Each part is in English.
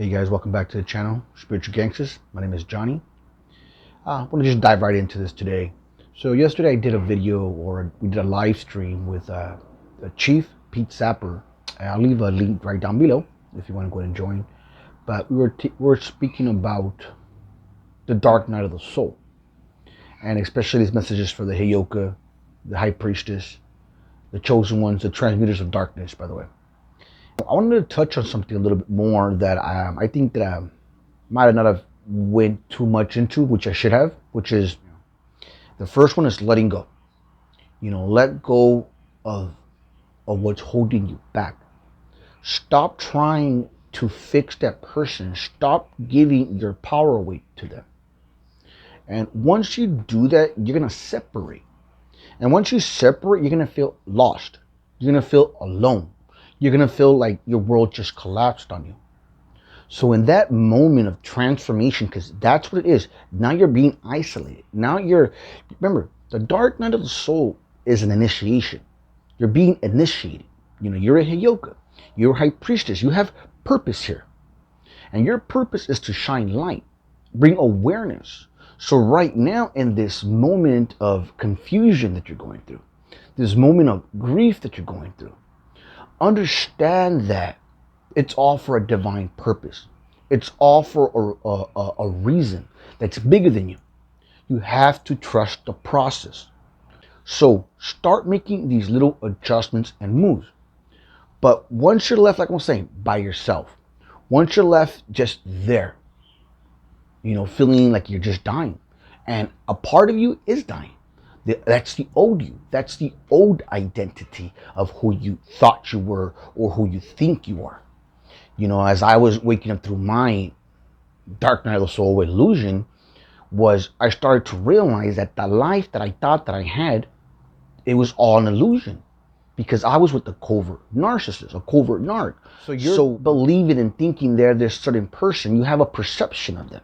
Hey guys, welcome back to the channel, Spiritual Gangsters. My name is Johnny. I want to just dive right into this today. So yesterday I did a video, or we did a live stream with the Chief, Pete Sapper. I'll leave a link right down below if you want to go ahead and join. But we were speaking about the dark night of the soul. And especially these messages for the Heyoka, the High Priestess, the Chosen Ones, the Transmuters of Darkness, by the way. I wanted to touch on something a little bit more that I think that I might not have went too much into, which I should have, which is the first one is letting go. Let go of what's holding you back. Stop trying to fix that person. Stop giving your power away to them. And once you do that, you're going to separate. And once you separate, you're going to feel lost. You're going to feel alone. You're going to feel like your world just collapsed on you. So in that moment of transformation, because that's what it is, now you're being isolated. Remember, the dark night of the soul is an initiation. You're being initiated. You're a Heyoka. You're a High Priestess. You have purpose here. And your purpose is to shine light, bring awareness. So right now, in this moment of confusion that you're going through, this moment of grief that you're going through, understand that it's all for a divine purpose. It's all for a reason that's bigger than you. You have to trust the process. So start making these little adjustments and moves. But once you're left, like I'm saying, by yourself, once you're left just there, feeling like you're just dying, and a part of you is dying. That's the old you. That's the old identity of who you thought you were or who you think you are. As I was waking up through my dark night of the soul illusion, I started to realize that the life that I thought that I had, it was all an illusion. Because I was with a covert narcissist, a covert narc. So you're believing and thinking they're this certain person, you have a perception of them.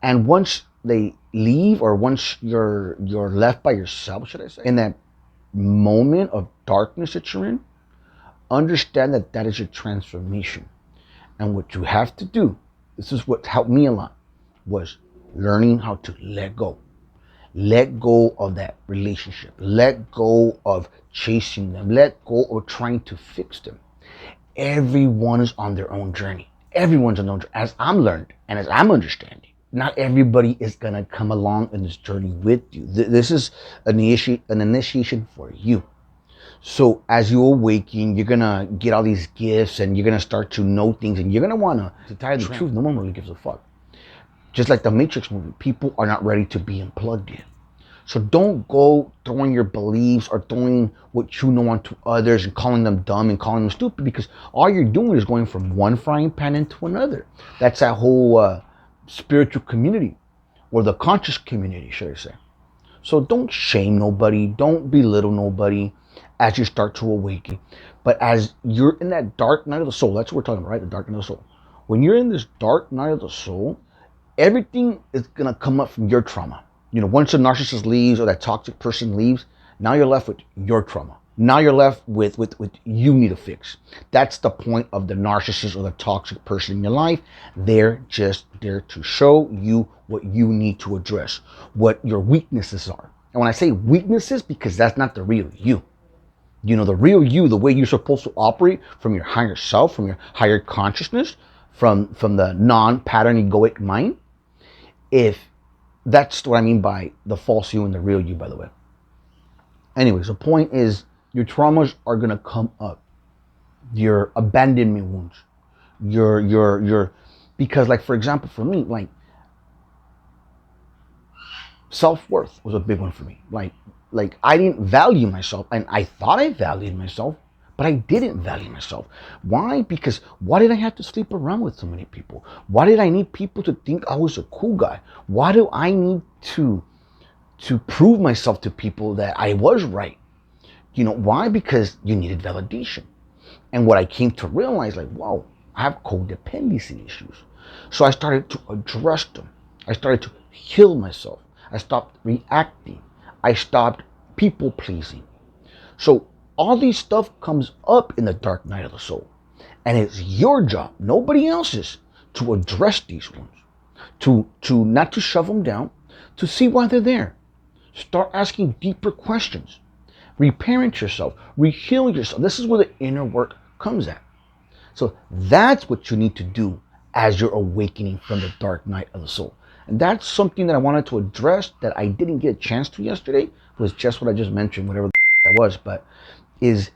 And once they leave, or once you're left by yourself, should I say, in that moment of darkness that you're in, understand that that is your transformation. And what you have to do, this is what helped me a lot, was learning how to let go. Let go of that relationship. Let go of chasing them. Let go of trying to fix them. Everyone is on their own journey. Everyone's on their own journey. As I'm learned and as I'm understanding, not everybody is going to come along in this journey with you. This is an initiation for you. So as you awaken, you're going to get all these gifts and you're going to start to know things, and you're going to want to tell you the truth. No one really gives a fuck. Just like the Matrix movie, people are not ready to be unplugged yet. So don't go throwing your beliefs or throwing what you know onto others and calling them dumb and calling them stupid, because all you're doing is going from one frying pan into another. That's that whole spiritual community, or the conscious community, should I say. So don't shame nobody. Don't belittle nobody as you start to awaken. But as you're in that dark night of the soul, that's what we're talking about, right? The dark night of the soul. When you're in this dark night of the soul, everything is going to come up from your trauma. Once the narcissist leaves or that toxic person leaves, now you're left with your trauma. Now you're left with you need a fix. That's the point of the narcissist or the toxic person in your life. They're just there to show you what you need to address, what your weaknesses are. And when I say weaknesses, because that's not the real you. The real you, the way you're supposed to operate from your higher self, from your higher consciousness, from the non-pattern egoic mind. If that's what I mean by the false you and the real you, by the way. Anyways, the point is, your traumas are gonna come up. Your abandonment wounds. Because, like, for example, for me, like, self-worth was a big one for me. Like I didn't value myself, and I thought I valued myself, but I didn't value myself. Why? Because why did I have to sleep around with so many people? Why did I need people to think I was a cool guy? Why do I need to prove myself to people that I was right? Why? Because you needed validation. And what I came to realize, like, wow, I have codependency issues. So I started to address them. I started to heal myself. I stopped reacting. I stopped people pleasing. So all these stuff comes up in the dark night of the soul. And it's your job, nobody else's, to address these ones, to not to shove them down, to see why they're there. Start asking deeper questions. Reparent yourself, reheal yourself. This is where the inner work comes at. So that's what you need to do as you're awakening from the dark night of the soul. And that's something that I wanted to address that I didn't get a chance to yesterday, was just what I just mentioned, whatever that was, but is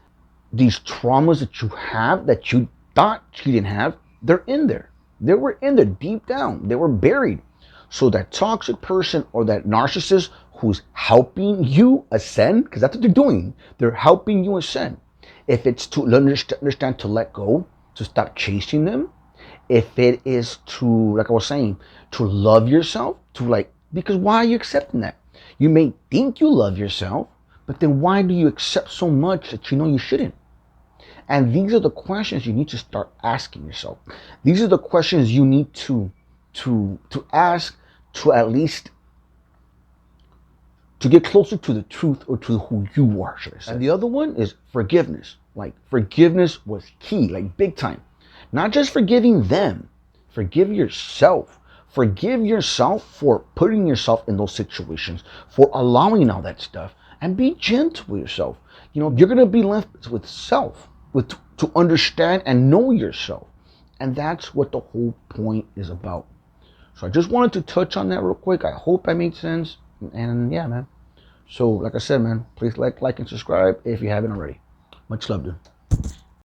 these traumas that you have that you thought you didn't have, they're in there. They were in there deep down. They were buried. So that toxic person or that narcissist who's helping you ascend, because that's what they're doing, they're helping you ascend. If it's to understand to let go, to stop chasing them, if it is to, like I was saying, to love yourself, to like, because why are you accepting that? You may think you love yourself, but then why do you accept so much that you know you shouldn't? And these are the questions you need to start asking yourself. These are the questions you need to ask, to at least to get closer to the truth, or to who you are, should I say. And the other one is forgiveness. Like, forgiveness was key, like big time. Not just forgiving them, forgive yourself. Forgive yourself for putting yourself in those situations, for allowing all that stuff, and be gentle with yourself. You know, you're going to be left with self, with to understand and know yourself. And that's what the whole point is about. So I just wanted to touch on that real quick. I hope that made sense. And yeah, man. So like I said, man, please like and subscribe if you haven't already. Much love, dude.